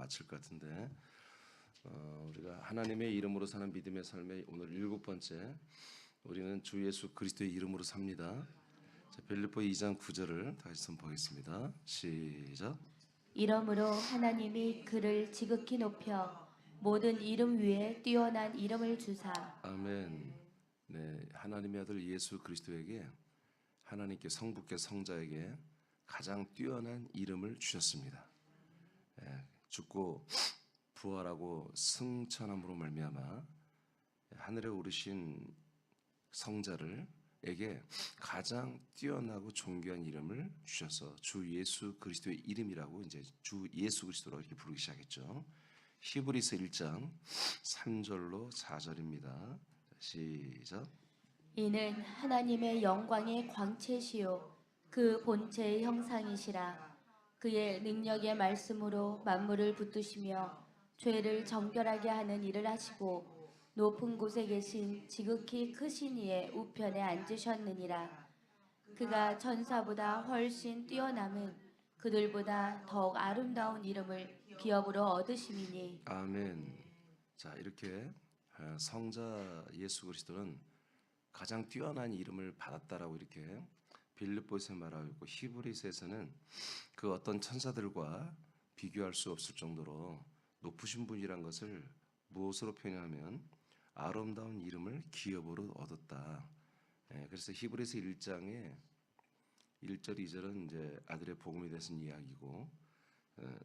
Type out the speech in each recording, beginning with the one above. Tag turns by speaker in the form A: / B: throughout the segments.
A: 마칠 것 같은데 우리가 하나님의 이름으로 사는 믿음의 삶의 오늘 7번째, 우리는 주 예수 그리스도의 이름으로 삽니다. 자, 빌립보 2장 9절을 다시 선포하겠습니다. 시작.
B: 이러므로 하나님이 그를 지극히 높여 모든 이름 위에 뛰어난 이름을 주사.
A: 아멘. 네, 하나님의 아들 예수 그리스도에게 하나님께 성부께 성자에게 가장 뛰어난 이름을 주셨습니다. 죽고 부활하고 승천함으로 말미암아 하늘에 오르신 성자를에게 가장 뛰어나고 존귀한 이름을 주셔서 주 예수 그리스도의 이름이라고 이제 주 예수 그리스도라고 이렇게 부르기 시작했죠. 히브리서 1장 3절로 4절입니다. 시작.
B: 이는 하나님의 영광의 광채시요 그 본체의 형상이시라. 그의 능력의 말씀으로 만물을 붙드시며 죄를 정결하게 하는 일을 하시고 높은 곳에 계신 지극히 크신 이의 우편에 앉으셨느니라. 그가 천사보다 훨씬 뛰어남은 그들보다 더욱 아름다운 이름을 기업으로 얻으심이니.
A: 아멘. 자, 이렇게 성자 예수 그리스도는 가장 뛰어난 이름을 받았다라고 이렇게 빌립보에서 말하고 있고, 히브리서에서는 그 어떤 천사들과 비교할 수 없을 정도로 높으신 분이란 것을 무엇으로 표현하면 아름다운 이름을 기업으로 얻었다. 그래서 히브리서 1장에 1절 2절은 이제 아들의 복음에 대해서는 이야기고,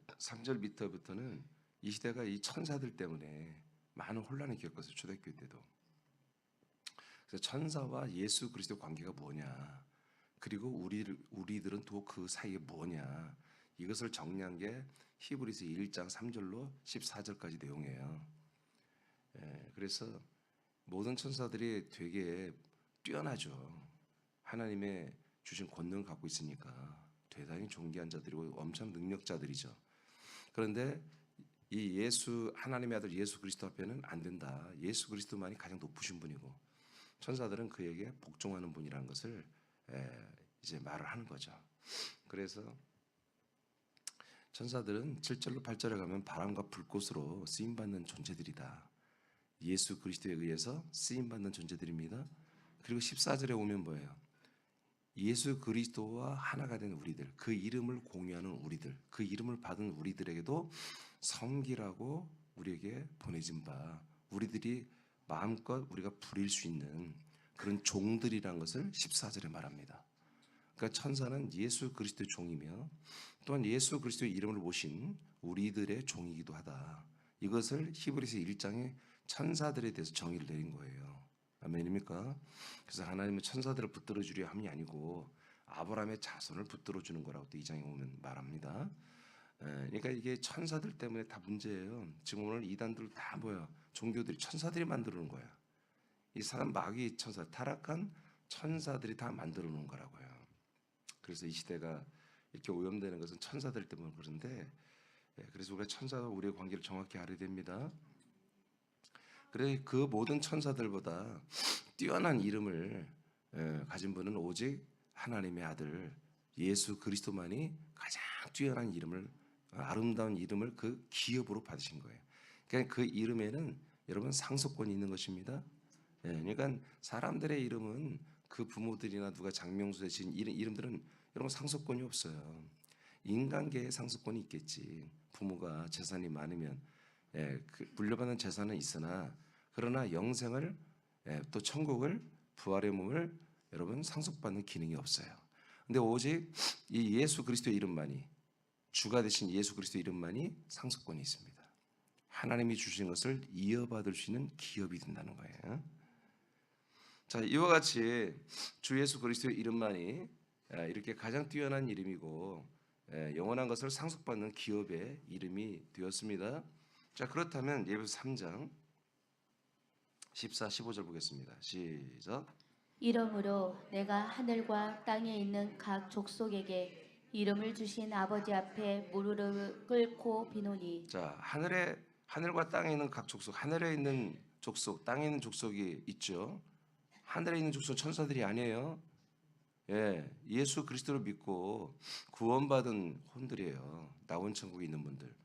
A: 3절 밑에부터는 이 시대가 이 천사들 때문에 많은 혼란을 겪었어요. 초대교회 때도. 그래서 천사와 예수 그리스도 관계가 뭐냐, 그리고 우리들은 또 그 사이에 뭐냐, 이것을 정리한 게 히브리서 1장 3절로 14절까지 내용이에요. 그래서 모든 천사들이 되게 뛰어나죠. 하나님의 주신 권능을 갖고 있으니까 대단히 존귀한 자들이고 엄청 능력자들이죠. 그런데 이 하나님의 아들 예수 그리스도 앞에는 안 된다. 예수 그리스도만이 가장 높으신 분이고 천사들은 그에게 복종하는 분이라는 것을 이제 말을 하는 거죠. 그래서 천사들은 7절로 8절에 가면 바람과 불꽃으로 쓰임받는 존재들이다. 예수 그리스도에 의해서 쓰임받는 존재들입니다. 그리고 14절에 오면 뭐예요? 예수 그리스도와 하나가 된 우리들, 그 이름을 공유하는 우리들, 그 이름을 받은 우리들에게도 섬기라고 우리에게 보내진 바, 우리들이 마음껏 우리가 부릴 수 있는 그런 종들이라는 것을 14절에 말합니다. 그러니까 천사는 예수 그리스도의 종이며 또한 예수 그리스도의 이름을 모신 우리들의 종이기도 하다. 이것을 히브리서 1장에 천사들에 대해서 정의를 내린 거예요. 아멘입니까? 그래서 하나님은 천사들을 붙들어 주려 함이 아니고 아브라함의 자손을 붙들어 주는 거라고 또 2장에 오면 말합니다. 그러니까 이게 천사들 때문에 다 문제예요. 지금 오늘 이단들 다 뭐야? 종교들이 천사들이 만들어 놓은 거야. 이 사람 마귀 천사, 타락한 천사들이 다 만들어 놓은 거라고요. 그래서 이 시대가 이렇게 오염되는 것은 천사들 때문에 그런데, 그래서 우리가 천사와 우리의 관계를 정확히 알아야 됩니다. 그래, 그 모든 천사들보다 뛰어난 이름을 가진 분은 오직 하나님의 아들 예수 그리스도만이 가장 뛰어난 이름을, 아름다운 이름을 그 기업으로 받으신 거예요. 그러니까 그 이름에는 여러분 상속권이 있는 것입니다. 그러니까 사람들의 이름은 그 부모들이나 누가 장명수에 지은 이름들은 여러분 상속권이 없어요. 인간계의 상속권이 있겠지. 부모가 재산이 많으면 그 물려받는 재산은 있으나, 그러나 영생을, 또 천국을, 부활의 몸을 여러분 상속받는 기능이 없어요. 근데 오직 이 예수 그리스도의 이름만이, 주가 되신 예수 그리스도의 이름만이 상속권이 있습니다. 하나님이 주신 것을 이어받을 수 있는 기업이 된다는 거예요. 자, 이와 같이 주 예수 그리스도의 이름만이 이렇게 가장 뛰어난 이름이고 영원한 것을 상속받는 기업의 이름이 되었습니다. 자, 그렇다면 예배서 3장 14, 15절 보겠습니다. 시작.
B: 이러므로 내가 하늘과 땅에 있는 각 족속에게 이름을 주신 아버지 앞에 무릎을 꿇고 비노니.
A: 자, 하늘과 땅에 있는 각 족속, 하늘에 있는 족속, 땅에 있는 족속이 있죠. 하늘에 있는 족속 천사들이 아니에요. 예수 그리스도를 믿고 구원받은 혼들이에요. 나온 천국에 있는 분들.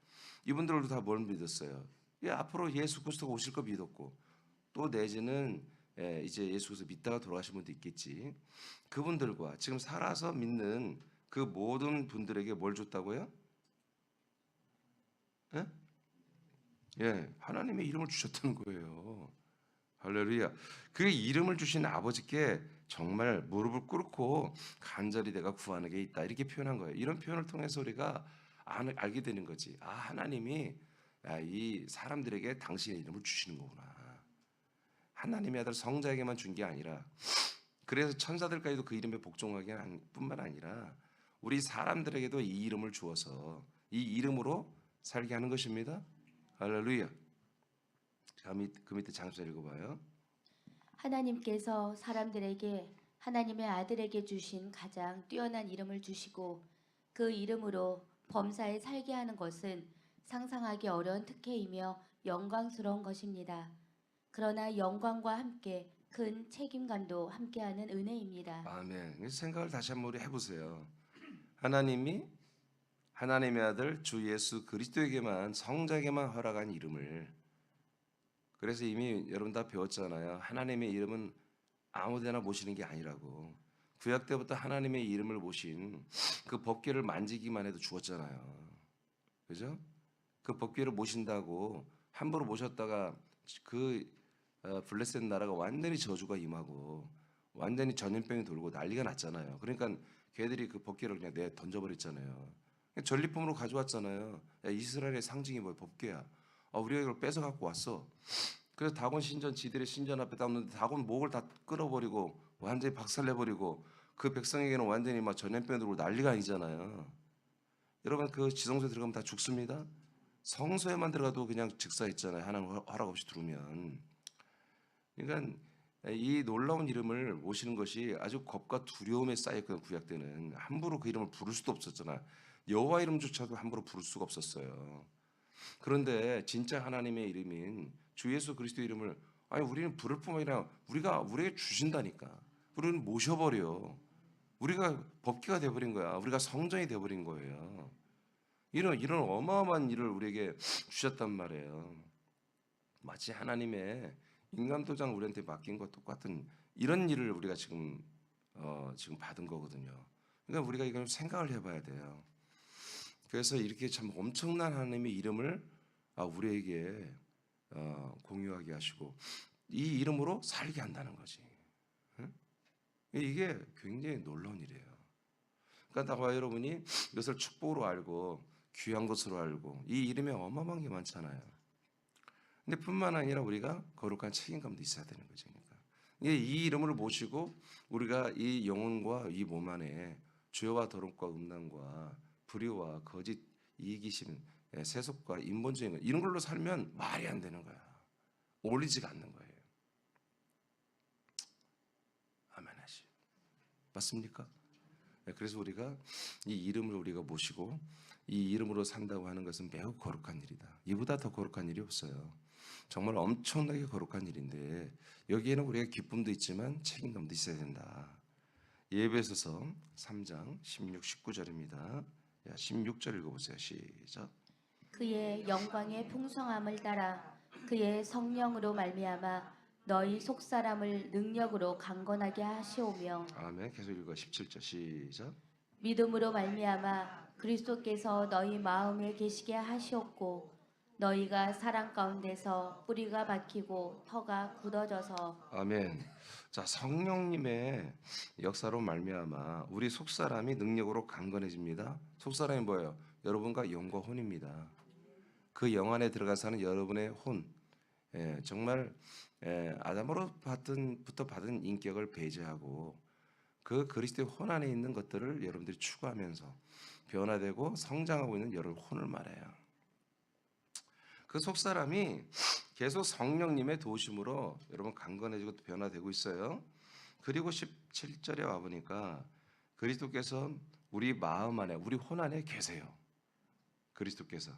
A: 이분들도 다 뭘 믿었어요? 예, 앞으로 예수 그리스도가 오실 거 믿었고 또 내지는 이제 예수 그리스도 믿다가 돌아가신 분도 있겠지. 그분들과 지금 살아서 믿는 그 모든 분들에게 뭘 줬다고요? 예? 예, 하나님의 이름을 주셨다는 거예요. 할렐루야. 그 이름을 주신 아버지께 정말 무릎을 꿇고 간절히 내가 구하는 게 있다 이렇게 표현한 거예요. 이런 표현을 통해서 우리가 알게 되는 거지. 아, 하나님이 이 사람들에게 당신의 이름을 주시는 거구나. 하나님의 아들 성자에게만 준 게 아니라 그래서 천사들까지도 그 이름에 복종하게 뿐만 아니라 우리 사람들에게도 이 이름을 주어서 이 이름으로 살게 하는 것입니다. 할렐루야. 그 밑에 장수 읽어봐요.
B: 하나님께서 사람들에게 하나님의 아들에게 주신 가장 뛰어난 이름을 주시고 그 이름으로 범사에 살게 하는 것은 상상하기 어려운 특혜이며 영광스러운 것입니다. 그러나 영광과 함께 큰 책임감도 함께하는 은혜입니다.
A: 아멘. 생각을 다시 한번 우리 해보세요. 하나님이 하나님의 아들 주 예수 그리스도에게만 성자에게만 허락한 이름을, 그래서 이미 여러분 다 배웠잖아요. 하나님의 이름은 아무데나 모시는 게 아니라고. 구약 때부터 하나님의 이름을 모신 그 법궤를 만지기만 해도 죽었잖아요. 그죠? 그 법궤를 모신다고 함부로 모셨다가 그 블레셋 나라가 완전히 저주가 임하고 완전히 전염병이 돌고 난리가 났잖아요. 그러니까 걔들이 그 법궤를 그냥 내 던져버렸잖아요. 전리품으로 가져왔잖아요. 야, 이스라엘의 상징이 뭐야? 법궤야. 우리가 이걸 뺏어 갖고 왔어. 그래서 다곤 신전 지들의 신전 앞에 놨는데 다곤 목을 다 끊어버리고 완전히 박살내버리고 그 백성에게는 완전히 막 전염병 들고 난리가 아니잖아요. 여러분 그 지성소에 들어가면 다 죽습니다. 성소에만 들어가도 그냥 즉사했잖아요. 하나님 허락 없이 들어오면. 그러니까 이 놀라운 이름을 모시는 것이 아주 겁과 두려움에 쌓였거든요. 구약 때는 함부로 그 이름을 부를 수도 없었잖아. 여호와 이름조차도 함부로 부를 수가 없었어요. 그런데 진짜 하나님의 이름인 주 예수 그리스도 이름을 우리는 부를 뿐만 아니라 우리에게 주신다니까. 우리는 모셔버려. 우리가 법궤가 돼버린 거야. 우리가 성전이 돼버린 거예요. 이런 어마어마한 일을 우리에게 주셨단 말이에요. 마치 하나님의 인간 도장 우리한테 맡긴 것 똑같은 이런 일을 우리가 지금 받은 거거든요. 그러니까 우리가 이걸 생각을 해봐야 돼요. 그래서 이렇게 참 엄청난 하나님의 이름을 우리에게 공유하게 하시고 이 이름으로 살게 한다는 거지. 응? 이게 굉장히 놀라운 일이에요. 그러니까 나와 여러분이 이것을 축복으로 알고 귀한 것으로 알고 이 이름에 어마어마한 게 많잖아요. 근데 뿐만 아니라 우리가 거룩한 책임감도 있어야 되는 거죠. 그러니까 이 이름을 모시고 우리가 이 영혼과 이 몸 안에 죄와 더럽과 음란과 불의와 거짓, 이기심, 세속과 인본주의 이런 걸로 살면 말이 안 되는 거야. 어울리지가 않는 거예요. 아멘 하시. 맞습니까? 그래서 우리가 이 이름을 우리가 모시고 이 이름으로 산다고 하는 것은 매우 거룩한 일이다. 이보다 더 거룩한 일이 없어요. 정말 엄청나게 거룩한 일인데 여기에는 우리가 기쁨도 있지만 책임감도 있어야 된다. 예배소서 3장 16, 19절입니다. 16절 읽어보세요. 시작.
B: 그의 영광의 풍성함을 따라 그의 성령으로 말미암아 너희 속사람을 능력으로 강건하게 하시오며
A: 아멘. 계속 읽어. 17절 시작.
B: 믿음으로 말미암아 그리스도께서 너희 마음에 계시게 하시옵고 너희가 사랑 가운데서 뿌리가 박히고 터가 굳어져서
A: 아멘. 자, 성령님의 역사로 말미암아 우리 속사람이 능력으로 강건해집니다. 속사람이 뭐예요? 여러분과 영과 혼입니다. 그 영 안에 들어가 사는 여러분의 혼, 정말 아담으로부터 받은 인격을 배제하고 그 그리스도의 혼 안에 있는 것들을 여러분들이 추구하면서 변화되고 성장하고 있는 여러분 혼을 말해요. 그 속사람이 계속 성령님의 도우심으로 여러분 강건해지고 변화되고 있어요. 그리고 17절에 와보니까 그리스도께서 우리 마음 안에 우리 혼 안에 계세요. 그리스도께서.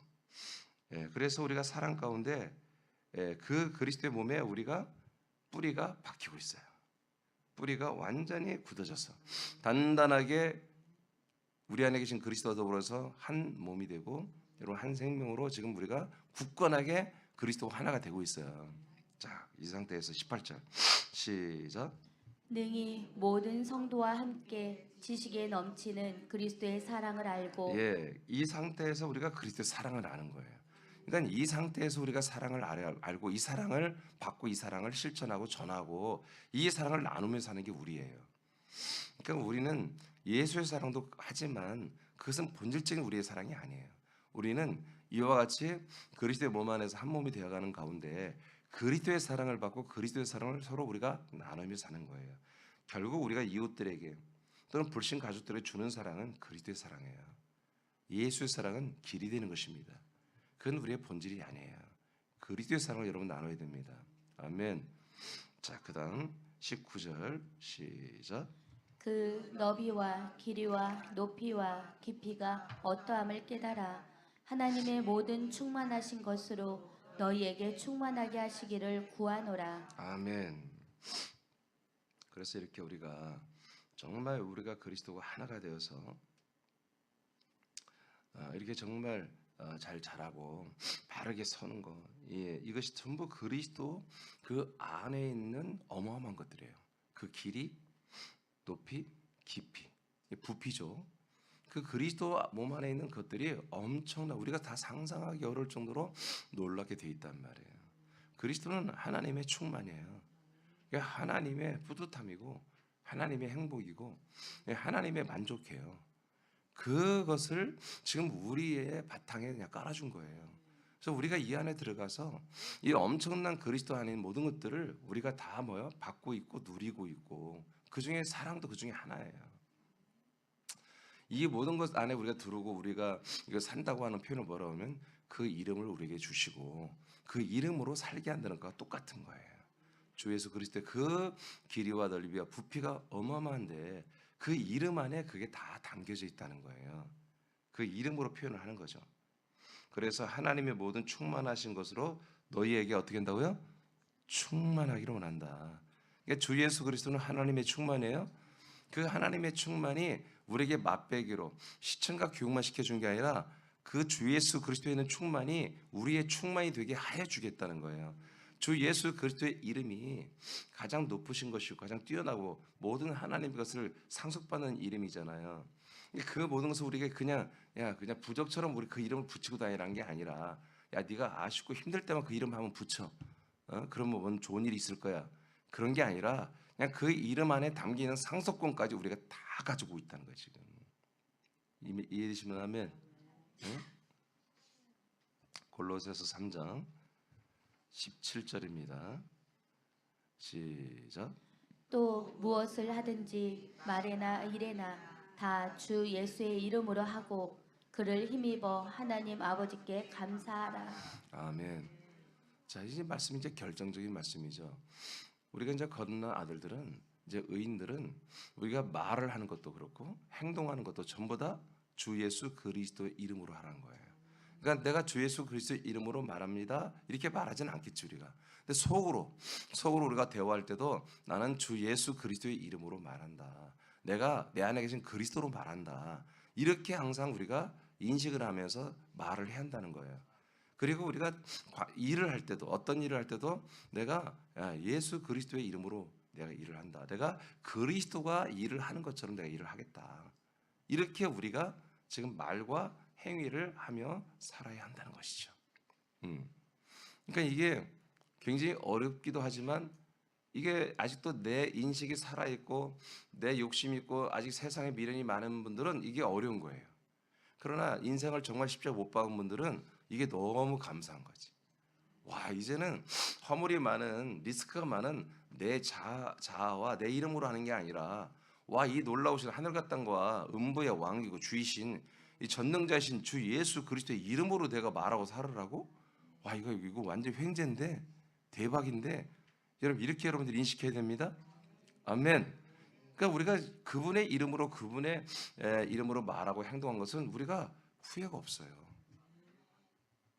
A: 그래서 우리가 사랑 가운데 그 그리스도의 몸에 우리가 뿌리가 박히고 있어요. 뿌리가 완전히 굳어져서 단단하게 우리 안에 계신 그리스도와 더불어서 한 몸이 되고 여러분 한 생명으로 지금 우리가 굳건하게 그리스도와 하나가 되고 있어요. 자, 이 상태에서 18절 시작.
B: 능히 모든 성도와 함께 지식에 넘치는 그리스도의 사랑을 알고
A: 예, 이 상태에서 우리가 그리스도의 사랑을 아는 거예요. 그러니까 이 상태에서 우리가 사랑을 알고 이 사랑을 받고 이 사랑을 실천하고 전하고 이 사랑을 나누며 사는 게 우리예요. 그러니까 우리는 예수의 사랑도 하지만 그것은 본질적인 우리의 사랑이 아니에요. 우리는 이와 같이 그리스도의 몸 안에서 한 몸이 되어가는 가운데 그리스도의 사랑을 받고 그리스도의 사랑을 서로 우리가 나누며 사는 거예요. 결국 우리가 이웃들에게 또는 불신 가족들에게 주는 사랑은 그리스도의 사랑이에요. 예수의 사랑은 길이 되는 것입니다. 그건 우리의 본질이 아니에요. 그리스도의 사랑을 여러분 나눠야 됩니다. 아멘. 자, 그다음 19절 시작.
B: 그 너비와 길이와 높이와 깊이가 어떠함을 깨달아 하나님의 모든 충만하신 것으로 너희에게 충만하게 하시기를 구하노라.
A: 아멘. 그래서 이렇게 우리가 정말 우리가 그리스도와 하나가 되어서 이렇게 정말 잘 자라고 바르게 서는 것, 예, 이것이 전부 그리스도 그 안에 있는 어마어마한 것들이에요. 그 길이, 높이, 깊이, 부피죠. 그 그리스도 몸 안에 있는 것들이 엄청나 우리가 다 상상하기 어려울 정도로 놀랍게 돼 있단 말이에요. 그리스도는 하나님의 충만이에요. 하나님의 뿌듯함이고 하나님의 행복이고 하나님의 만족해요. 그것을 지금 우리의 바탕에 그냥 깔아준 거예요. 그래서 우리가 이 안에 들어가서 이 엄청난 그리스도 안에 있는 모든 것들을 우리가 다 받고 있고 누리고 있고 그 중에 사랑도 그 중에 하나예요. 이 모든 것 안에 우리가 들어오고 우리가 이거 산다고 하는 표현을 뭐라고 하면 그 이름을 우리에게 주시고 그 이름으로 살게 한다는 것과 똑같은 거예요. 주 예수 그리스도의 그 길이와 넓이와 부피가 어마어마한데 그 이름 안에 그게 다 담겨져 있다는 거예요. 그 이름으로 표현을 하는 거죠. 그래서 하나님의 모든 충만하신 것으로 너희에게 어떻게 한다고요? 충만하기를 원한다. 그러니까 주 예수 그리스도는 하나님의 충만이에요. 그 하나님의 충만이 우리에게 맛배기로 시청각 교육만 시켜준 게 아니라 그 주 예수 그리스도에 있는 충만이 우리의 충만이 되게 하여 주겠다는 거예요. 주 예수 그리스도의 이름이 가장 높으신 것이고 가장 뛰어나고 모든 하나님의 것을 상속받는 이름이잖아요. 그 모든 것을 우리가 그냥 부적처럼 우리 그 이름을 붙이고 다니라는 게 아니라 네가 아쉽고 힘들 때만 그 이름 한번 붙여. 그러면 뭔 좋은 일이 있을 거야. 그런 게 아니라 그냥 그 이름 안에 담기는 상속권까지 우리가 다 가지고 있다는 거예요. 지금 이해되시면 하면 골로새서 3장 17절입니다. 시작.
B: 또 무엇을 하든지 말에나 일에나 다 주 예수의 이름으로 하고 그를 힘입어 하나님 아버지께 감사하라.
A: 아멘. 자, 이제 말씀이 이제 결정적인 말씀이죠. 우리가 이제 거듭난 아들들은 이제 의인들은 우리가 말을 하는 것도 그렇고 행동하는 것도 전부 다 주 예수 그리스도의 이름으로 하라는 거예요. 그러니까 내가 주 예수 그리스도의 이름으로 말합니다. 이렇게 말하지는 않겠지 우리가. 근데 속으로 우리가 대화할 때도 나는 주 예수 그리스도의 이름으로 말한다. 내가 내 안에 계신 그리스도로 말한다. 이렇게 항상 우리가 인식을 하면서 말을 해야 한다는 거예요. 그리고 우리가 일을 할 때도 어떤 일을 할 때도 내가 예수 그리스도의 이름으로 내가 일을 한다. 내가 그리스도가 일을 하는 것처럼 내가 일을 하겠다. 이렇게 우리가 지금 말과 행위를 하며 살아야 한다는 것이죠. 그러니까 이게 굉장히 어렵기도 하지만 이게 아직도 내 인식이 살아있고 내 욕심이 있고 아직 세상에 미련이 많은 분들은 이게 어려운 거예요. 그러나 인생을 정말 십자가 못 박은 분들은 이게 너무 감사한 거지. 와, 이제는 허물이 많은 리스크가 많은 내 자아와 내 이름으로 하는 게 아니라 이 놀라우신 하늘과 땅과 음부의 왕이고 주이신 이 전능자이신 주 예수 그리스도의 이름으로 내가 말하고 살으라고? 이거 완전 횡재인데 대박인데 여러분 이렇게 여러분들이 인식해야 됩니다. 아멘. 그러니까 우리가 그분의 이름으로 이름으로 말하고 행동한 것은 우리가 후회가 없어요.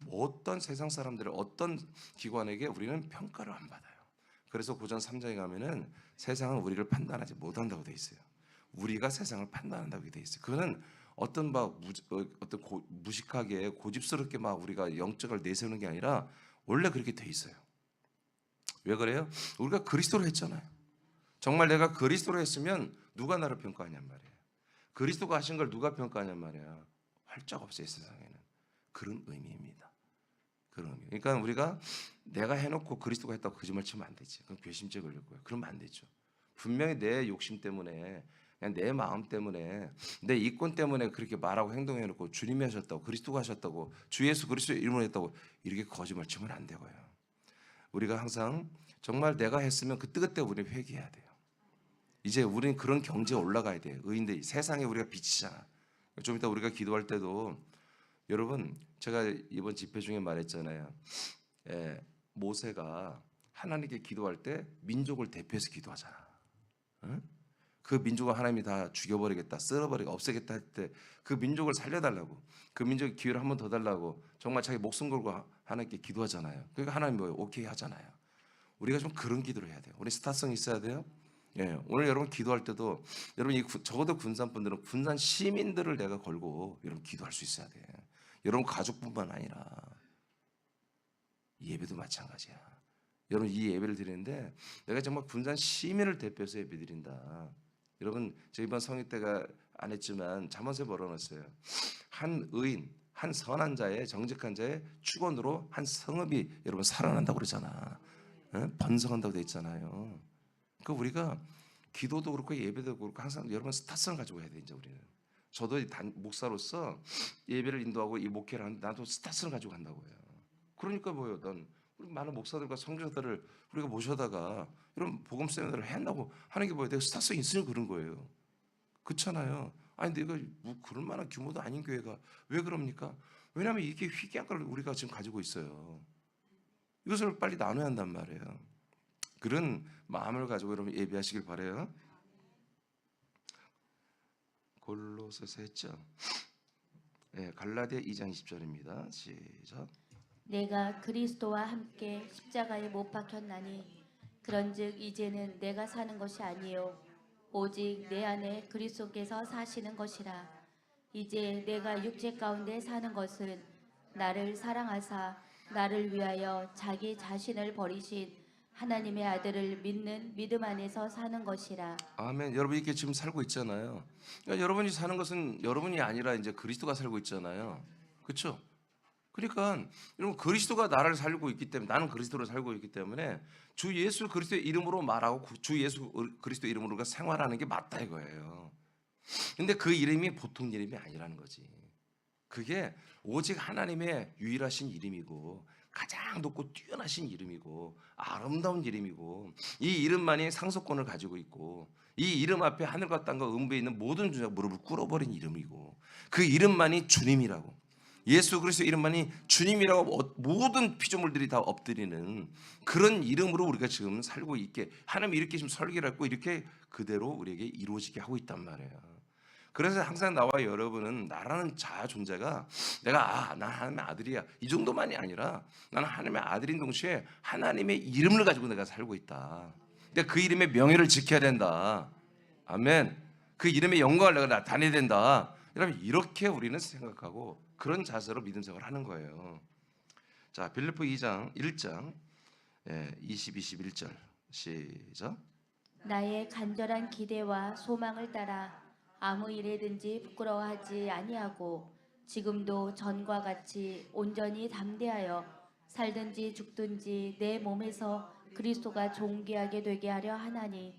A: 어떤 세상 사람들의 어떤 기관에게 우리는 평가를 안 받아요. 그래서 고전 3장에 가면은 세상은 우리를 판단하지 못한다고 돼 있어요. 우리가 세상을 판단한다고 돼 있어요. 그거는 어떤 무식하게 고집스럽게 막 우리가 영적을 내세우는 게 아니라 원래 그렇게 돼 있어요. 왜 그래요? 우리가 그리스도로 했잖아요. 정말 내가 그리스도로 했으면 누가 나를 평가하냔 말이에요. 그리스도가 하신 걸 누가 평가하냔 말이야. 활짝 없어요, 세상에는. 그런 의미입니다. 그런 의미. 그러니까 우리가 내가 해놓고 그리스도가 했다고 거짓말 치면 안 되지. 그럼 괘씸죄 걸릴 거예요. 그러면 안 되죠. 분명히 내 욕심 때문에, 그냥 내 마음 때문에, 내 이권 때문에 그렇게 말하고 행동해놓고 주님이 하셨다고, 그리스도가 하셨다고, 주 예수 그리스도의 이름으로 했다고 이렇게 거짓말 치면 안 되고요. 우리가 항상 정말 내가 했으면 그때 우리는 회개해야 돼요. 이제 우리는 그런 경지에 올라가야 돼요. 의인들 세상에 우리가 빛이잖아. 좀 이따 우리가 기도할 때도 여러분 제가 이번 집회 중에 말했잖아요. 모세가 하나님께 기도할 때 민족을 대표해서 기도하잖아. 응? 그 민족을 하나님이 다 죽여버리겠다, 쓸어버리겠다, 없애겠다 할 때 그 민족을 살려달라고, 그 민족의 기회를 한 번 더 달라고 정말 자기 목숨 걸고 하나님께 기도하잖아요. 그러니까 하나님 뭐예요? 오케이 하잖아요. 우리가 좀 그런 기도를 해야 돼요. 우리 스타성 있어야 돼요. 예, 오늘 여러분 기도할 때도 여러분 적어도 군산 분들은 군산 시민들을 내가 걸고 여러분 기도할 수 있어야 돼. 여러분 가족뿐만 아니라 이 예배도 마찬가지야. 여러분 이 예배를 드리는데 내가 정말 군산 시민을 대표해서 예배 드린다. 여러분 저 이번 성회 때가 안 했지만 잠언서에 벌어놨어요. 한 의인, 한 선한 자의 정직한 자의 축원으로 한 성읍이 여러분 살아난다고 그러잖아. 번성한다고 돼 있잖아요. 그 우리가 기도도 그렇고 예배도 그렇고 항상 여러분 스타성을 가지고 해야 돼. 이제 우리는 저도 목사로서 예배를 인도하고 이 목회를 하는데 나도 스타성을 가지고 간다고요. 그러니까 뭐요? 넌 우리 많은 목사들과 선교사들을 우리가 모셔다가 이런 복음 세미나를 한다고 하는 게 뭐예요? 내가 스타성이 있으니 그런 거예요. 그렇잖아요. 아니 내가 뭐 그럴 만한 규모도 아닌 교회가 왜 그럽니까? 왜냐하면 이게 희귀한 걸 우리가 지금 가지고 있어요. 이것을 빨리 나눠야 한단 말이에요. 그런 마음을 가지고 여러분 예배하시길 바라요. 골로새서 했죠. 네, 갈라디아 2장 20절입니다. 시작.
B: 내가 그리스도와 함께 십자가에 못 박혔나니 그런즉 이제는 내가 사는 것이 아니요 오직 내 안에 그리스도께서 사시는 것이라. 이제 내가 육체 가운데 사는 것은 나를 사랑하사 나를 위하여 자기 자신을 버리신 하나님의 아들을 믿는 믿음 안에서 사는 것이라.
A: 아멘. 여러분 이렇게 지금 살고 있잖아요. 그러니까 여러분이 사는 것은 여러분이 아니라 이제 그리스도가 살고 있잖아요. 그렇죠? 그러니까 여러분 그리스도가 나를 살고 있기 때문에 나는 그리스도로 살고 있기 때문에 주 예수 그리스도의 이름으로 말하고 주 예수 그리스도 이름으로 우리가 생활하는 게 맞다 이거예요. 근데 그 이름이 보통 이름이 아니라는 거지. 그게 오직 하나님의 유일하신 이름이고 가장 높고 뛰어나신 이름이고 아름다운 이름이고 이 이름만이 상속권을 가지고 있고 이 이름 앞에 하늘과 땅과 음부에 있는 모든 존재가 무릎을 꿇어버린 이름이고 그 이름만이 주님이라고 예수 그리스도 이름만이 주님이라고 모든 피조물들이 다 엎드리는 그런 이름으로 우리가 지금 살고 있게 하나님이 이렇게 지금 설계를 했고 이렇게 그대로 우리에게 이루어지게 하고 있단 말이에요. 그래서 항상 나와 여러분은 나라는 자아 존재가 내가 난 하나님의 아들이야 이 정도만이 아니라 나는 하나님의 아들인 동시에 하나님의 이름을 가지고 내가 살고 있다. 그러니까 그 이름의 명예를 지켜야 된다. 아멘. 그 이름의 영광을 내가 나타내야 된다. 여러분 이렇게 우리는 생각하고 그런 자세로 믿음 생활을 하는 거예요. 자, 빌립보 2장 1장 20, 21절 시작.
B: 나의 간절한 기대와 소망을 따라 아무 일에든지 부끄러워하지 아니하고 지금도 전과 같이 온전히 담대하여 살든지 죽든지 내 몸에서 그리스도가 존귀하게 되게 하려 하나니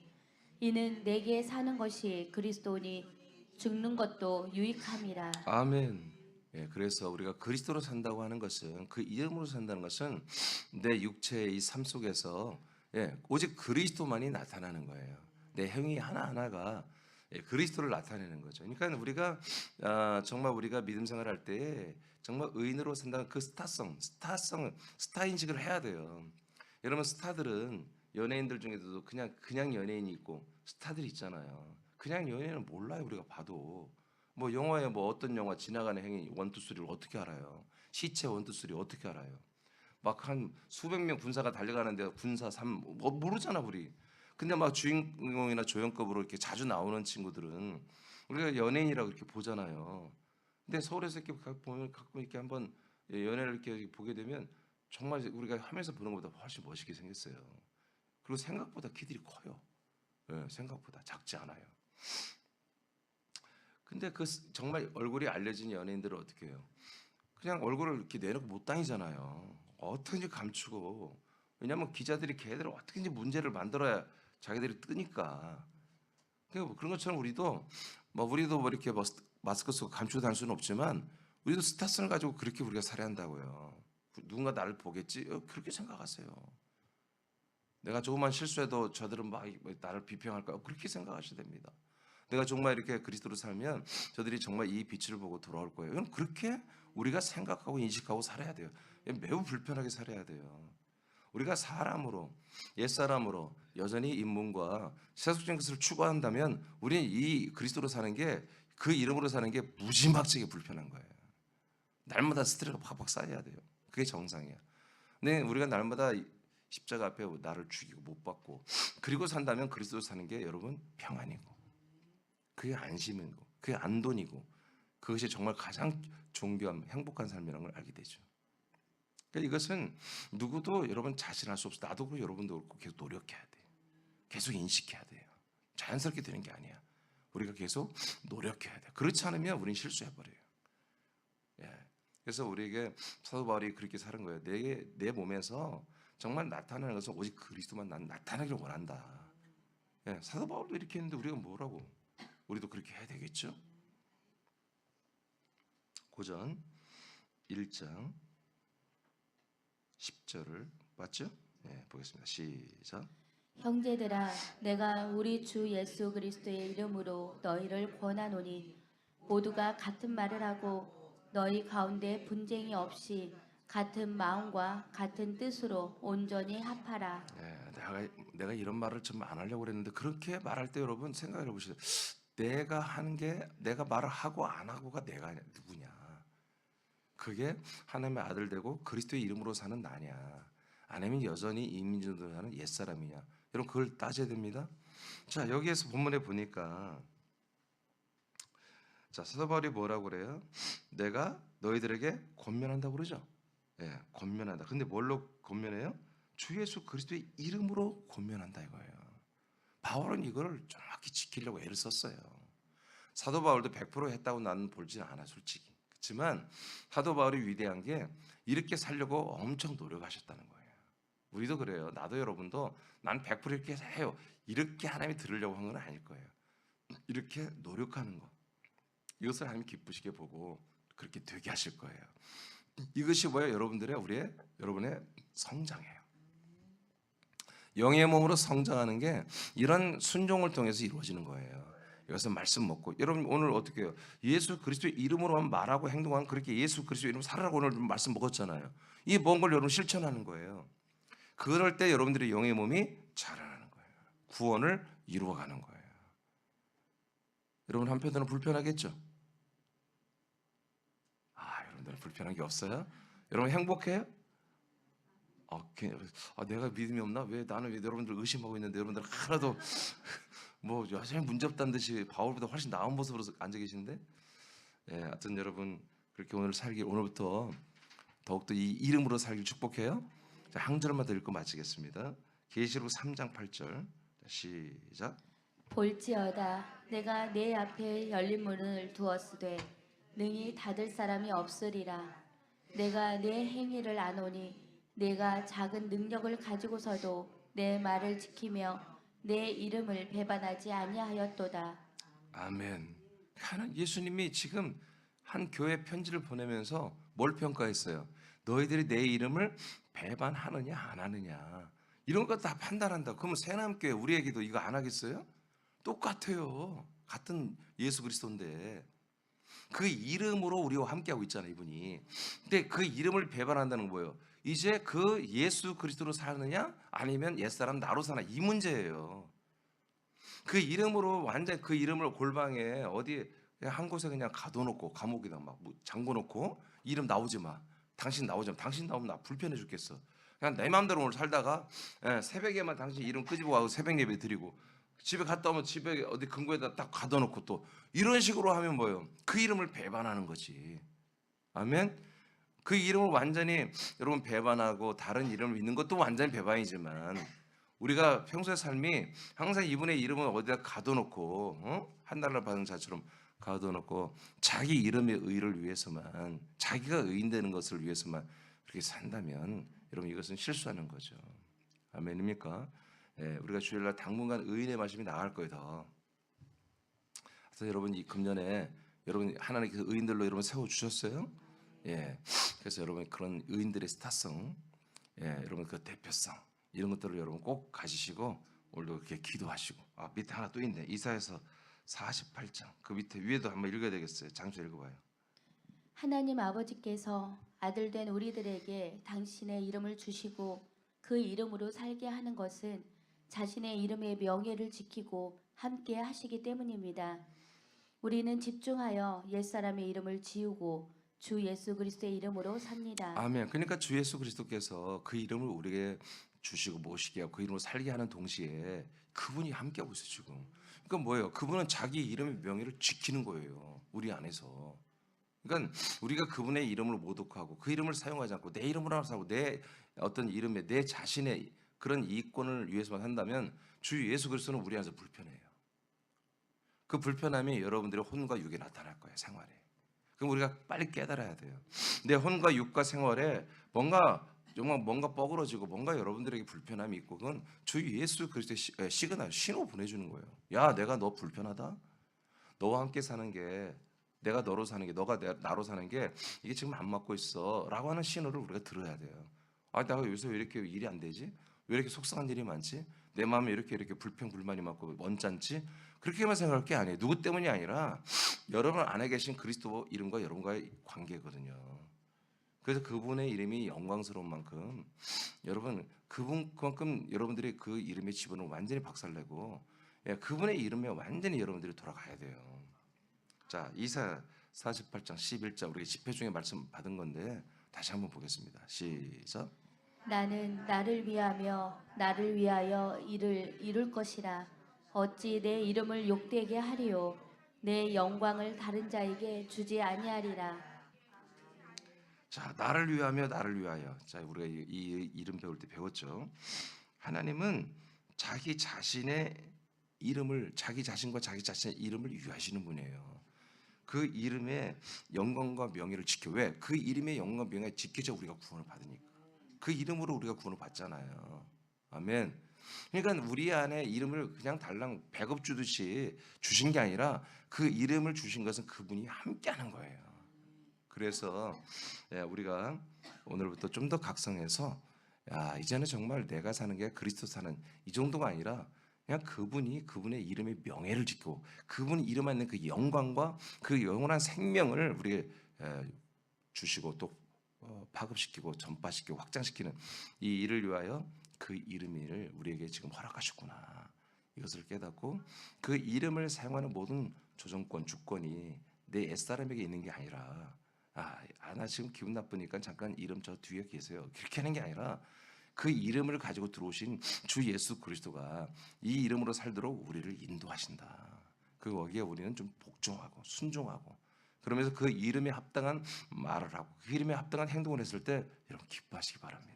B: 이는 내게 사는 것이 그리스도니 죽는 것도 유익함이라.
A: 아멘. 그래서 우리가 그리스도로 산다고 하는 것은 그 이름으로 산다는 것은 내 육체의 이 삶 속에서 오직 그리스도만이 나타나는 거예요. 내 행위 하나하나가 그리스도를 나타내는 거죠. 그러니까 우리가 정말 우리가 믿음 생활할 때 정말 의인으로 산다는 그 스타 인식을 해야 돼요. 여러분 스타들은 연예인들 중에도 그냥 연예인이 있고 스타들이 있잖아요. 그냥 연예인은 몰라요. 우리가 봐도 뭐 영화에 뭐 어떤 영화 지나가는 행위 1, 2, 3를 어떻게 알아요? 시체 1, 2, 3 어떻게 알아요? 막 한 수백 명 군사가 달려가는데 군사 3 모르잖아 우리. 근데 막 주인공이나 조연급으로 이렇게 자주 나오는 친구들은 우리가 연예인이라고 이렇게 보잖아요. 근데 서울에서 이렇게 보면 가끔 이렇게 한번 연예를 이렇게 보게 되면 정말 우리가 화면에서 보는 것보다 훨씬 멋있게 생겼어요. 그리고 생각보다 키들이 커요. 예, 생각보다 작지 않아요. 근데 그 정말 얼굴이 알려진 연예인들은 어떻게 해요? 그냥 얼굴을 이렇게 내놓고 못 다니잖아요. 어떻게든지 감추고. 왜냐하면 기자들이 걔들을 어떻게든지 문제를 만들어야 자기들이 뜨니까. 그러니까 그런 것처럼 우리도 뭐 이렇게 뭐 마스크 쓰고 감추고 다닐 수는 없지만 우리도 스타성을 가지고 그렇게 우리가 살아야 한다고요. 누군가 나를 보겠지? 그렇게 생각하세요. 내가 조금만 실수해도 저들은 막 나를 비평할까? 그렇게 생각하셔야 됩니다. 내가 정말 이렇게 그리스도로 살면 저들이 정말 이 빛을 보고 돌아올 거예요. 그럼 그렇게 우리가 생각하고 인식하고 살아야 돼요. 매우 불편하게 살아야 돼요. 우리가 사람으로 옛사람으로 여전히 인문과 세속적인 것을 추구한다면 우리는 이 그리스도로 사는 게 그 이름으로 사는 게 무지막지하게 불편한 거예요. 날마다 스트레스가 팍팍 쌓여야 돼요. 그게 정상이야. 근데 우리가 날마다 십자가 앞에 나를 죽이고 못 받고 그리고 산다면 그리스도로 사는 게 여러분 평안이고 그게 안심이고 그게 안돈이고 그것이 정말 가장 존귀한 행복한 삶이라는 걸 알게 되죠. 그러니까 이것은 누구도 여러분 자신할 수 없어. 나도 그렇고 여러분도 그렇고 계속 노력해야 돼요. 계속 인식해야 돼요. 자연스럽게 되는 게 아니야. 우리가 계속 노력해야 돼요. 그렇지 않으면 우리는 실수해버려요. 예. 그래서 우리에게 사도 바울이 그렇게 사는 거예요. 내 몸에서 정말 나타나는 것은 오직 그리스도만 난 나타나기를 원한다. 예. 사도 바울도 이렇게 했는데 우리가 뭐라고? 우리도 그렇게 해야 되겠죠? 고전 1장 10절을 맞죠? 네, 보겠습니다. 시작.
B: 형제들아, 내가 우리 주 예수 그리스도의 이름으로 너희를 권하노니 모두가 같은 말을 하고 너희 가운데 분쟁이 없이 같은 마음과 같은 뜻으로 온전히 합하라.
A: 내가 이런 말을 좀 안 하려고 그랬는데 그렇게 말할 때 여러분 생각해 보시죠. 내가 하는 게 내가 말을 하고 안 하고가 내가 누구냐? 그게 하나님의 아들 되고 그리스도의 이름으로 사는 나냐? 아니면 여전히 이민족으로 사는 옛사람이냐? 여러분 그걸 따져야 됩니다. 자, 여기에서 본문에 보니까 자, 사도 바울이 뭐라고 그래요? 내가 너희들에게 권면한다고 그러죠. 예, 권면한다. 근데 뭘로 권면해요? 주 예수 그리스도의 이름으로 권면한다 이거예요. 바울은 이걸 정확히 지키려고 애를 썼어요. 사도 바울도 100% 했다고 나는 볼지는 않아 솔직히. 그렇지만 사도 바울이 위대한 게 이렇게 살려고 엄청 노력하셨다는 거예요. 우리도 그래요. 나도 여러분도 난 100% 이렇게 해요. 이렇게 하나님이 들으려고 한 건 아닐 거예요. 이렇게 노력하는 거. 이것을 하나님 기쁘시게 보고 그렇게 되게 하실 거예요. 이것이 뭐예요? 여러분의 성장이에요. 영의 몸으로 성장하는 게 이런 순종을 통해서 이루어지는 거예요. 이것은 말씀 먹고 여러분 오늘 어떻게 해요? 예수 그리스도의 이름으로만 말하고 행동하는 그렇게 예수 그리스도의 이름으로 살아라고 오늘 말씀 먹었잖아요. 이 먹은 걸 여러분 실천하는 거예요. 그럴 때 여러분들의 영의 몸이 자라나는 거예요. 구원을 이루어가는 거예요. 여러분 한편으로는 불편하겠죠? 여러분들은 불편한 게 없어요? 여러분 행복해요? 내가 믿음이 없나? 왜 여러분들 의심하고 있는데 여러분들 하나도 뭐 여전히 문제 없다는 듯이 바울보다 훨씬 나은 모습으로 앉아 계시는데, 예, 하여튼 여러분 그렇게 오늘 살길 오늘부터 더욱더 이 이름으로 살길 축복해요. 자, 한 절만 더 읽고 마치겠습니다. 계시록 3장 8절 시작.
B: 볼지어다 내가 내 앞에 열린 문을 두었으되 능히 닫을 사람이 없으리라. 내가 내 행위를 아노니 내가 작은 능력을 가지고서도 내 말을 지키며 내 이름을 배반하지 아니하였도다.
A: 아멘. 예수님이 지금 한 교회 편지를 보내면서 뭘 평가했어요? 너희들이 내 이름을 배반하느냐 안 하느냐 이런 거 다 판단한다. 그러면 새남교회 우리에게도 이거 안 하겠어요? 똑같아요. 같은 예수 그리스도인데 그 이름으로 우리와 함께하고 있잖아요 이분이. 근데 그 이름을 배반한다는 거예요. 이제 그 예수 그리스도로 사느냐 아니면 옛사람 나로 사나 이 문제예요. 그 이름으로 완전 그 이름을 골방에 어디 한 곳에 그냥 가둬놓고 감옥에다 막 잠궈놓고 이름 나오지 마. 당신 나오지 마. 당신 나오면 나 불편해 죽겠어. 그냥 내 마음대로 오늘 살다가 새벽에만 당신 이름 끄집어 가고 새벽 예배 드리고 집에 갔다 오면 집에 어디 금고에다 딱 가둬놓고 또 이런 식으로 하면 뭐예요? 그 이름을 배반하는 거지. 아멘. 그 이름을 완전히 여러분 배반하고 다른 이름을 믿는 것도 완전히 배반이지만 우리가 평소의 삶이 항상 이분의 이름을 어디다 가둬놓고 한 달러 받은 자처럼 가둬놓고 자기 이름의 의를 위해서만 자기가 의인 되는 것을 위해서만 그렇게 산다면 여러분 이것은 실수하는 거죠. 아멘입니까? 예, 우리가 주일날 당분간 의인의 말씀이 나갈 거예요. 더. 그래서 여러분 이 금년에 여러분 하나님께서 의인들로 여러분 세워 주셨어요. 예, 그래서 여러분 그런 의인들의 스타성, 예, 여러분 그 대표성 이런 것들을 여러분 꼭 가지시고 오늘도 그렇게 기도하시고 밑에 하나 또 있네. 이사야서 48장 그 밑에 위에도 한번 읽어야 되겠어요. 장수 읽어봐요.
B: 하나님 아버지께서 아들된 우리들에게 당신의 이름을 주시고 그 이름으로 살게 하는 것은 자신의 이름의 명예를 지키고 함께 하시기 때문입니다. 우리는 집중하여 옛사람의 이름을 지우고 주 예수 그리스도의 이름으로 삽니다.
A: 아멘. 그러니까 주 예수 그리스도께서 그 이름을 우리에게 주시고 모시게 하고 그 이름으로 살게 하는 동시에 그분이 함께하고 있어요 지금. 그러니까 뭐예요? 그분은 자기 이름의 명예를 지키는 거예요. 우리 안에서. 그러니까 우리가 그분의 이름을 모독하고 그 이름을 사용하지 않고 내 이름으로 사고 내 어떤 이름에 내 자신의 그런 이익권을 위해서만 한다면 주 예수 그리스도는 우리 안에서 불편해요. 그 불편함이 여러분들의 혼과 육에 나타날 거예요. 생활에. 그럼 우리가 빨리 깨달아야 돼요. 내 혼과 육과 생활에 뭔가 정말 뭔가 뻐그러지고 뭔가 여러분들에게 불편함이 있고 그건 주 예수 그리스도의 시그널 신호 보내주는 거예요. 야, 내가 너 불편하다? 너와 함께 사는 게 내가 너로 사는 게 너가 나로 사는 게 이게 지금 안 맞고 있어라고 하는 신호를 우리가 들어야 돼요. 내가 요새 왜 이렇게 일이 안 되지? 왜 이렇게 속상한 일이 많지? 내 마음에 이렇게 불평 불만이 많고 언짢지? 그렇게만 생각할 게 아니에요. 누구 때문이 아니라 여러분 안에 계신 그리스도 이름과 여러분과의 관계거든요. 그래서 그분의 이름이 영광스러운 만큼 여러분 그만큼 여러분들이 그 이름의 지분을 완전히 박살내고 그분의 이름에 완전히 여러분들이 돌아가야 돼요. 자, 이사 48장 11절 우리 집회 중에 말씀 받은 건데 다시 한번 보겠습니다. 시작.
B: 나는 나를 위하며 나를 위하여 이를 이룰 것이라. 어찌 내 이름을 욕되게 하리요. 내 영광을 다른 자에게 주지 아니하리라.
A: 자, 나를 위하며 나를 위하여. 자, 우리가 이 이름 배울 때 배웠죠. 하나님은 자기 자신의 이름을 자기 자신과 자기 자신의 이름을 위하시는 분이에요. 그 이름의 영광과 명예를 지켜. 왜? 그 이름의 영광과 명예가 지켜져 우리가 구원을 받으니까. 그 이름으로 우리가 구원을 받잖아요. 아멘. 그러니까 우리 안에 이름을 그냥 달랑 배급 주듯이 주신 게 아니라 그 이름을 주신 것은 그분이 함께하는 거예요. 그래서 우리가 오늘부터 좀 더 각성해서 이제는 정말 내가 사는 게 그리스도 사는 이 정도가 아니라 그냥 그분의 이름의 명예를 지키고 그분 이름 안에 그 영광과 그 영원한 생명을 우리에게 주시고 또 파급시키고 전파시키고 확장시키는 이 일을 위하여 그 이름을 우리에게 지금 허락하셨구나. 이것을 깨닫고 그 이름을 사용하는 모든 조정권, 주권이 내 옛사람에게 있는 게 아니라 나 지금 기분 나쁘니까 잠깐 이름 저 뒤에 계세요. 그렇게 하는 게 아니라 그 이름을 가지고 들어오신 주 예수 그리스도가 이 이름으로 살도록 우리를 인도하신다. 그 거기에 우리는 좀 복종하고 순종하고 그러면서 그 이름에 합당한 말을 하고 그 이름에 합당한 행동을 했을 때 여러분 기뻐하시기 바랍니다.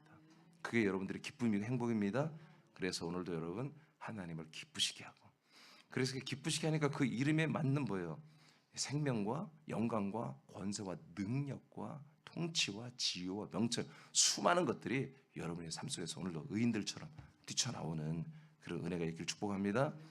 A: 그게 여러분들의 기쁨이고 행복입니다. 그래서 오늘도 여러분 하나님을 기쁘시게 하고 그래서 기쁘시게 하니까 그 이름에 맞는 뭐예요? 생명과 영광과 권세와 능력과 통치와 지효와 명철 수많은 것들이 여러분의 삶 속에서 오늘도 의인들처럼 뛰쳐나오는 그런 은혜가 있길 축복합니다.